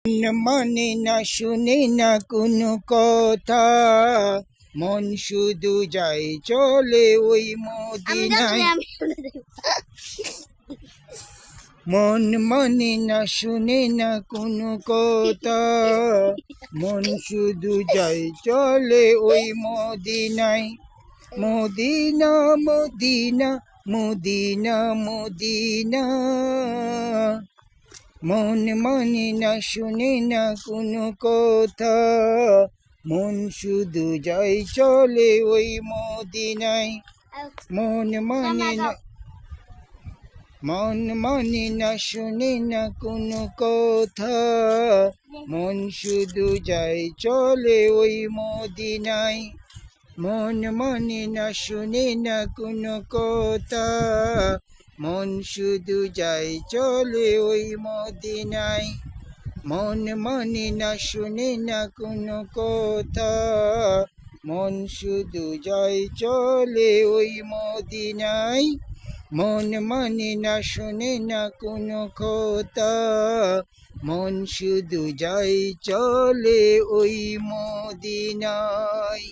মানে না শুনে না কোনো কথা, মন শুধু যায় চলে ওই মদিনায়। মন মানে না শুনে না কোনো কথা, মন শুধু যায় চলে ওই মদিনায়। মদিনা মদিনা মদিনা মদিনা, মন মানে না শুনে না কোনো কথা, মন শুধু যায় চলে ওই মদিনায়। মন মানে না শুনে না কোনো কথা, মন শুধু যায় চলে ওই মদিনায়। মন মানে না শুনে না কোনো কথা, মন শুধু যায় চলে ওই মদিনায়। মন মানে না শুনে না কোনো কথা, মন শুধু যায় চলে ওই মদিনায়। মন মানে না শুনে না কোনো কথা, মন শুধু যায় চলে ওই মদিনায়।